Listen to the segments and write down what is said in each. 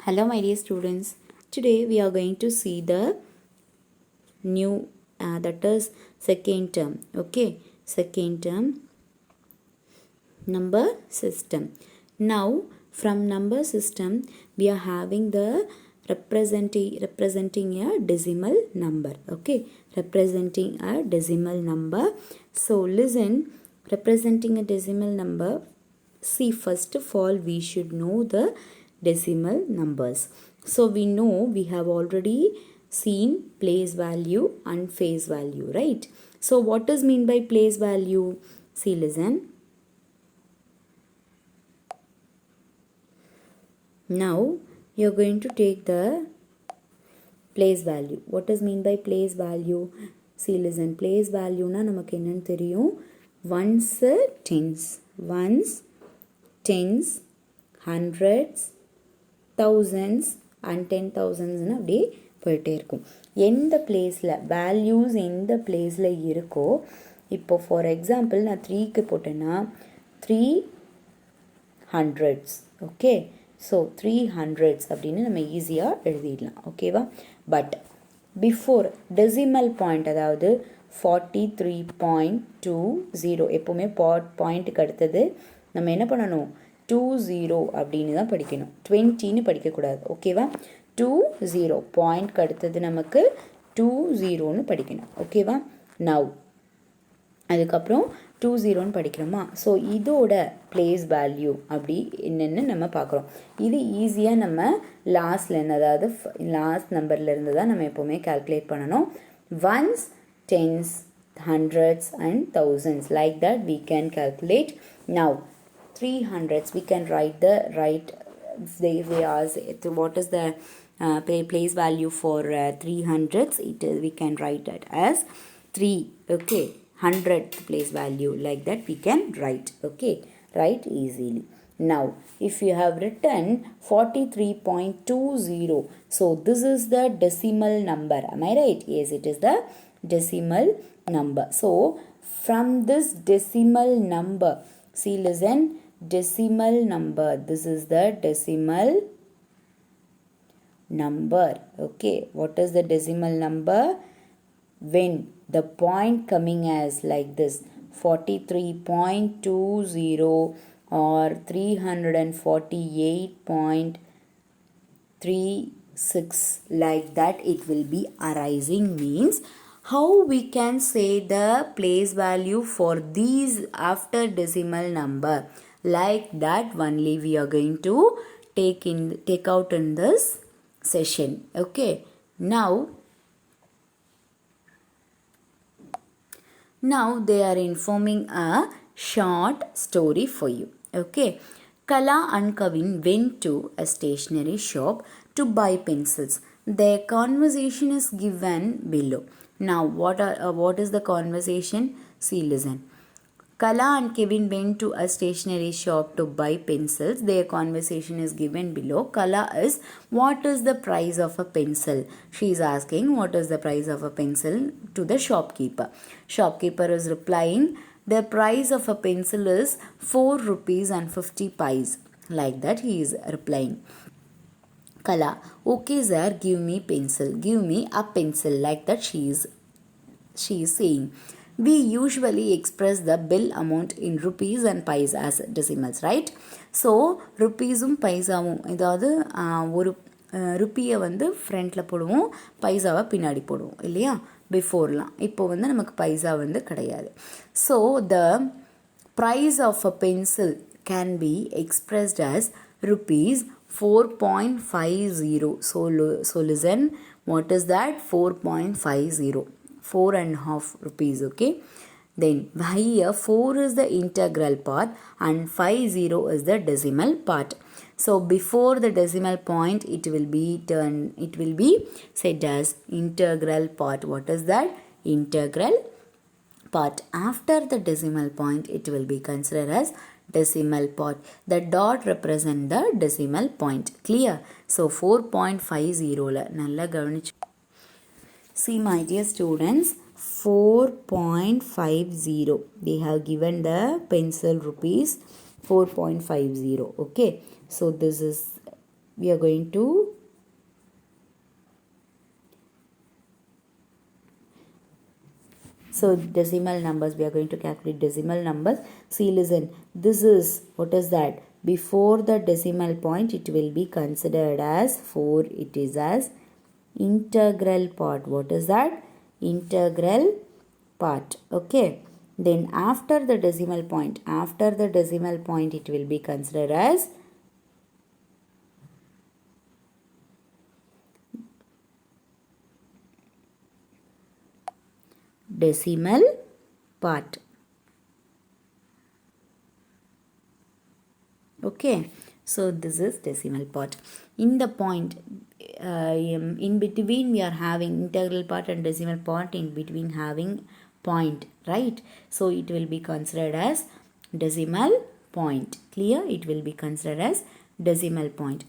Hello my dear students. Today we are going to see the new that is second term. Okay, second term number system. Now from number system we are having the representing a decimal number. Okay, representing a decimal number. So listen, representing a decimal number. See, first of all we should know the decimal numbers. So we know we have already seen place value and face value, right? So what is mean by place value? See, listen. Now you're going to take the place value. What is mean by place value? See, listen. Place value na namakku enna theriyum? Ones, tens, hundreds, thousands and 10,000s அப்படியே போயிட்டே இருக்கும். எந்த பிளேஸில் values எந்த பிளேஸில் இருக்கோ, இப்போ for example நான் 3க்கு போட்டேன்னா 300s. ஓகே, ஸோ 300s அப்படின்னு நம்ம ஈஸியாக எழுதிடலாம். ஓகேவா? பட் பிஃபோர் டெசிமல் பாயிண்ட், அதாவது 43.20, எப்போவுமே பாயிண்ட்டுக்கு அடுத்தது நம்ம என்ன பண்ணணும்? 20 அப்படின்னு தான் படிக்கணும், 20ன்னு படிக்கக்கூடாது. ஓகேவா? 20 பாயிண்ட்க்கு அடுத்தது நமக்கு 20ன்னு படிக்கணும். ஓகேவா? நவ் அதுக்கப்புறம் 20ன்னு படிக்கிறோமா? ஸோ இதோட பிளேஸ் வேல்யூ அப்படி என்னென்னு நம்ம பார்க்குறோம். இது ஈஸியாக நம்ம லாஸ்ட்லேருந்து, அதாவது லாஸ்ட் நம்பர்லேருந்து தான் நம்ம எப்போவுமே கால்குலேட் பண்ணணும். Ones, tens, hundreds and thousands, like that we can calculate. Now 300s we can write they ask what is the place value for 300s. We can write that as 3. Okay, 100th place value, like that we can write. Okay, write easily. Now if you have written 43.20, so this is the decimal number. Am I right? Yes, it is the decimal number. So from this decimal number, see, listen, decimal number, this is the decimal number. Okay, what is the decimal number? When the point coming as like this, 43.20 or 348.36, like that it will be arising. Means how we can say the place value for these after decimal number, like that only we are going to take out in this session. Okay, now they are informing a short story for you. Okay, Kala and Kavin went to a stationery shop to buy pencils. Their conversation is given below. Now what is the conversation? See, listen. Kala and Kevin went to a stationery shop to buy pencils. Their conversation is given below. Kala is, what is the price of a pencil? She is asking what is the price of a pencil to the shopkeeper. Shopkeeper is replying, the price of a pencil is 4 rupees and 50 paise. Like that he is replying. Kala, okay sir, give me pencil. Give me a pencil. Like that she is saying. We usually express the bill amount in rupees and paise as decimals, right? So rupeesum பைசாவும், ஏதாவது ஒரு ருப்பியை வந்து ஃப்ரண்ட்டில் போடுவோம், பைசாவை பின்னாடி போடுவோம் இல்லையா, பிஃபோர்லாம். இப்போ வந்து நமக்கு பைசா வந்து கிடையாது. So the price of a pencil can be expressed as rupees 4.50. So listen, what is that? 4.50, 4.5 rupees. Okay, then here 4 is the integral part and 50 is the decimal part. So before the decimal point it will be said as integral part. What is that? Integral part. After the decimal point it will be considered as decimal part. The dot represent the decimal point. Clear? So 4.50 nalla gavanichu. See my dear students, 4.50 they have given the pencil rupees 4.50. Okay, so this is we are going to so decimal numbers, we are going to calculate decimal numbers. See, listen, this is, what is that? Before the decimal point, it will be considered as 4. It is as integral part. What is that? Integral part. Okay. Then after the decimal point, it will be considered as decimal part. Okay, so this is decimal part. In the point, in between we are having integral part and decimal part, in between having point, right? So it will be considered as decimal point. Clear? It will be considered as decimal point.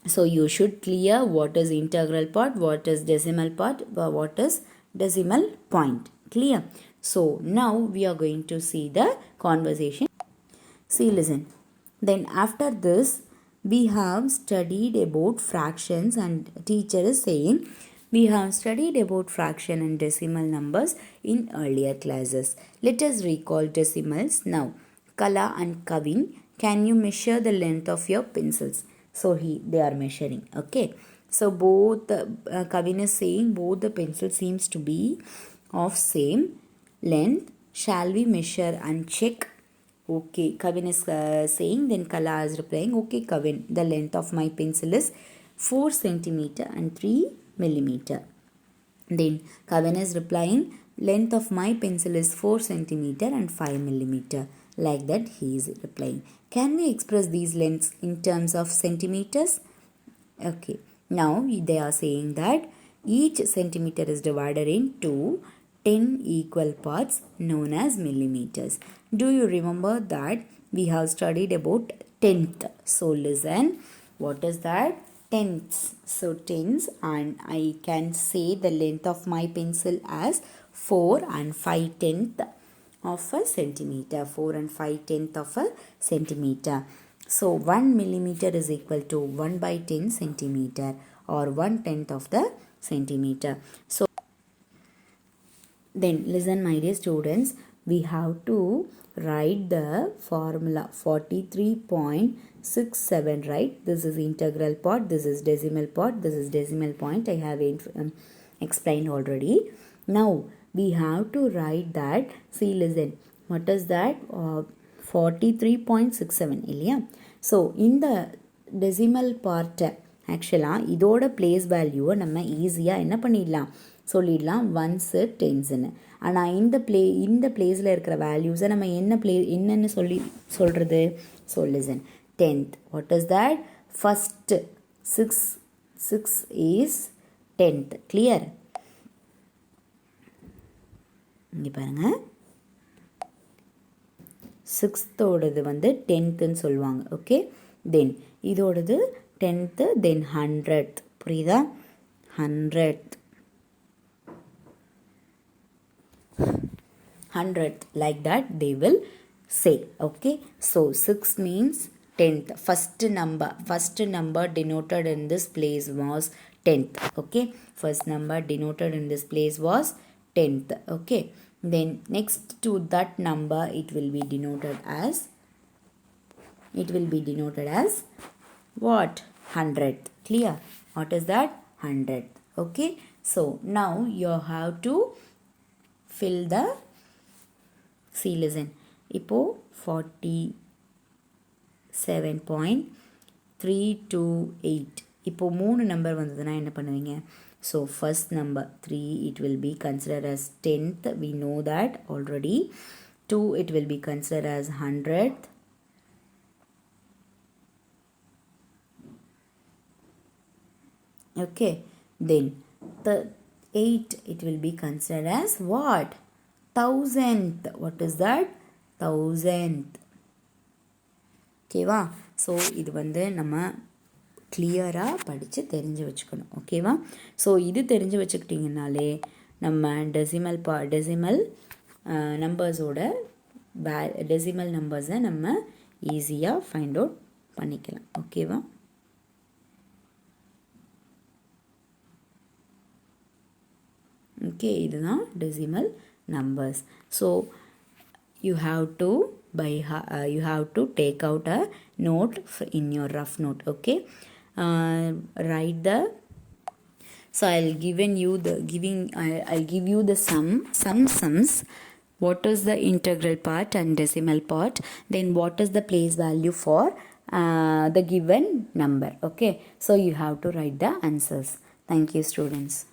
So you should clear what is integral part, what is decimal part, what is decimal point. Clear? So now we are going to see the conversation. See, listen. Then after this, we have studied about fractions, and teacher is saying we have studied about fraction and decimal numbers in earlier classes. Let us recall decimals now. Kala and Kavin, can you measure the length of your pencils? So they are measuring. Okay. So both Kavin is saying both the pencils seems to be of same length. Shall we measure and check? Okay, Kavin is saying, then Kala is replying, okay Kavin, the length of my pencil is 4 centimeter and 3 millimeter. Then Kavin is replying, length of my pencil is 4 centimeter and 5 millimeter. Like that he is replying. Can we express these lengths in terms of centimeters? Okay, now they are saying that each centimeter is divided into 10 equal parts known as millimeters. Do you remember that we have studied about tenth? So listen, what is that? Tenths. So tenths, and I can say the length of my pencil as 4 and 5/10 of a centimeter. 4 and 5/10 of a centimeter. So 1 millimeter is equal to 1/10 centimeter, or 1/10 of the centimeter. So then listen, my dear students, we have to write the formula 43.67, right? This is integral part, this is decimal part, this is decimal point. I have explained already. Now we have to write that. See, listen, what is that? 43.67 இல்லையா? So in the decimal part, ஆக்சுவலாக இதோட place வேல்யூவை நம்ம ஈஸியாக என்ன பண்ணிடலாம், சொல்லிடலாம் once டென்ஸுன்னு. ஆனால் இந்த பிளேஸில் இருக்கிற வேல்யூஸை நம்ம என்னென்னு சொல்கிறது? So listen, tenth, what is that? First six is tenth. Clear? இங்கே பாருங்கள், சிக்ஸ்த்தோடது வந்து டென்த்துன்னு சொல்லுவாங்க. ஓகே, தென் இதோடது டென்த்து, தென் 100th. புரியுதா? 100th, like that they will say. Okay, so 6 means 10th. First number denoted in this place was 10th. Okay, first number denoted in this place was 10th. Okay, then next to that number it will be denoted as what? 100th. Clear? What is that? 100th. Okay, so now you have to fill the, see, listen, இப்போ 47.328. இப்போ 3 number வந்ததுன்னா என்ன பண்ணுவீங்க? So first number 3, it will be considered as 10th. We know that already. 2, it will be considered as 100th. Okay, then the 8, it will be considered as what? 1000th. What is that? 1000th. ஓகேவா? So இது வந்து நம்ம கிளியராக படித்து தெரிஞ்சு வச்சுக்கணும். ஓகேவா? So இது தெரிஞ்சு வச்சுக்கிட்டிங்கனாலே நம்ம டெசிமல் நம்பர்ஸோட டெசிமல் நம்பர்ஸை நம்ம ஈஸியாக ஃபைண்ட் அவுட் பண்ணிக்கலாம். ஓகேவா? okay, இதுதான் decimal numbers. So you have to you have to take out a note in your rough note. Okay, write the, so I'll give you the some sums. What is the integral part and decimal part, then what is the place value for the given number. Okay, so you have to write the answers. Thank you, students.